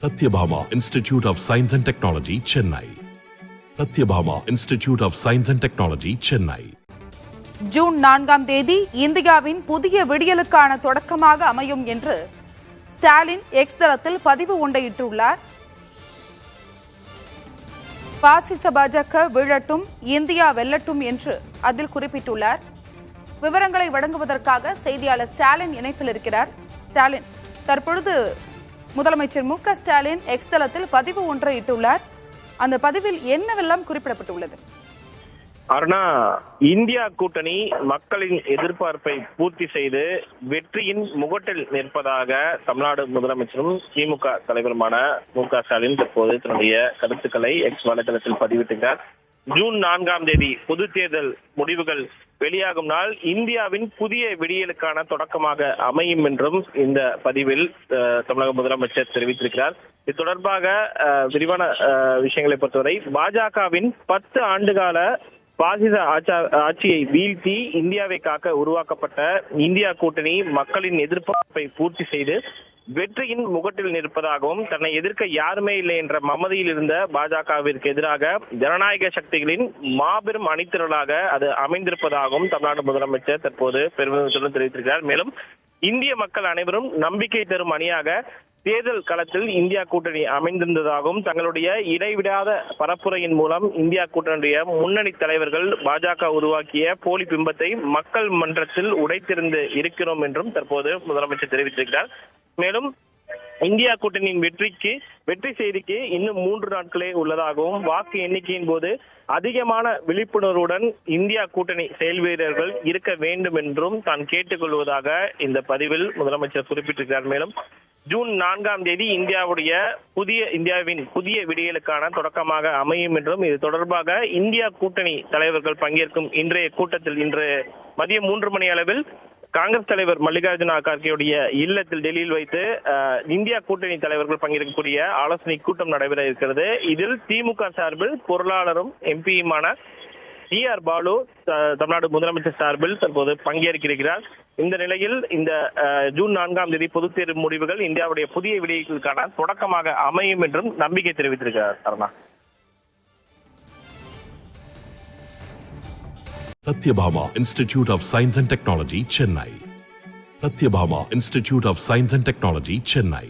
Satyabhama Institute of Science and Technology, Chennai. Satyabhama Institute of Science and Technology, Chennai. June 4ஆம் தேதி இந்தியாவின் புதிய விடியலுக்கான தொடக்கமாக அமையும் என்று ஸ்டாலின் எக்ஸ் தளத்தில் பதிவு ஒன்றையிட்டுள்ளார். பாசிச பாஜக வீழட்டும், இந்தியா வெல்லட்டும் என்று அதில் குறிப்பிட்டுள்ளார். விவரங்களை வழங்குவதற்காக செய்தியாளர் ஸ்டாலின் இணைப்பில் இருக்கிறார். ஸ்டாலின், தற்பொழுது முதலமைச்சர் மு.க. ஸ்டாலின் எக்ஸ் தளத்தில் பதிவு ஒன்றை இட்டுள்ளார். அந்த பதிவில் என்னவெல்லாம் குறிப்பிடப்பட்டுள்ளது? அருணா, இந்தியா கூட்டணி மக்களின் எதிர்பார்ப்பை பூர்த்தி செய்து வெற்றியின் முகட்டில் நிற்பதாக தமிழ்நாடு முதலமைச்சரும் திமுக தலைவருமான மு.க. ஸ்டாலின் தற்போது தன்னுடைய கருத்துக்களை எக்ஸ் வலைதளத்தில் பதிவிட்டுள்ளார். ஜூன் 4ஆம் தேதி பொது தேர்தல் முடிவுகள் வெளியாகும் நாள் இந்தியாவின் புதிய விடியலுக்கான தொடக்கமாக அமையும் என்றும் இந்த பதிவில் தமிழக முதலமைச்சர் தெரிவித்திருக்கிறார். இது தொடர்பாக விரிவான விஷயங்களை பொறுத்தவரை பாஜகவின் 10 ஆண்டுகால பாசிச ஆட்சியை வீழ்த்தி இந்தியாவை காக்க உருவாக்கப்பட்ட இந்தியா கூட்டணி மக்களின் எதிர்பார்ப்பை பூர்த்தி செய்து வெற்றியின் முகட்டில் நிற்பதாகவும், தன்னை எதிர்க்க யாருமே இல்லை என்ற மமதியில் இருந்த பாஜகவிற்கு எதிராக ஜனநாயக சக்திகளின் மாபெரும் அணிதிரளாக அது அமைந்திருப்பதாகவும் தமிழ்நாடு முதலமைச்சர் தற்போது பெருமிதத்துடன் தெரிவித்திருக்கிறார். மேலும் இந்திய மக்கள் அனைவரும் நம்பிக்கை தரும் அணியாக தேர்தல் களத்தில் இந்தியா கூட்டணி அமைந்திருந்ததாகவும், தங்களுடைய இடைவிடாத பரப்புரையின் மூலம் இந்தியா கூட்டணியுடைய முன்னணி தலைவர்கள் பாஜக உருவாக்கிய போலி பிம்பத்தை மக்கள் மன்றத்தில் உடைத்திருந்து இருக்கிறோம் என்றும் தற்போது முதலமைச்சர் தெரிவித்திருக்கிறார். மேலும் இந்தியா கூட்டணியின் வெற்றி செய்திக்கு இன்னும் 3 நாட்களே உள்ளதாகவும், வாக்கு எண்ணிக்கையின் போது அதிகமான விழிப்புணர்வுடன் இந்தியா கூட்டணி செயல் வீரர்கள் இருக்க வேண்டும் என்றும் தான் கேட்டுக்கொள்வதாக இந்த பதிவில் முதலமைச்சர் குறிப்பிட்டிருக்கிறார். மேலும் ஜூன் 4ஆம் தேதி இந்தியாவின் புதிய விடியலுக்கான தொடக்கமாக அமையும் என்றும், இது தொடர்பாக இந்தியா கூட்டணி தலைவர்கள் பங்கேற்கும் இன்றைய கூட்டத்தில் இன்று மதியம் 3 மணி அளவில் காங்கிரஸ் தலைவர் மல்லிகார்ஜுன கார்கேயுடைய இல்லத்தில் டெல்லியில் வைத்து இந்தியா கூட்டணி தலைவர்கள் பங்கேற்கக்கூடிய ஆலோசனை கூட்டம் நடைபெற இருக்கிறது. இதில் திமுக சார்பில் பொருளாளரும் எம்பியுமான டி.ஆர். பாலு தமிழ்நாடு முதலமைச்சர் சார்பில் தற்போது பங்கேற்கிறார். இந்த நிலையில் இந்த ஜூன் 4ஆம் தேதி பொதுத் தேர்வு முடிவுகள் இந்தியாவுடைய புதிய விடியலுக்கான தொடக்கமாக அமையும் என்றும் நம்பிக்கை தெரிவித்திருக்கிறார். Aruna. Satyabhama Institute of Science and Technology, Chennai. Satyabhama Institute of Science and Technology, Chennai.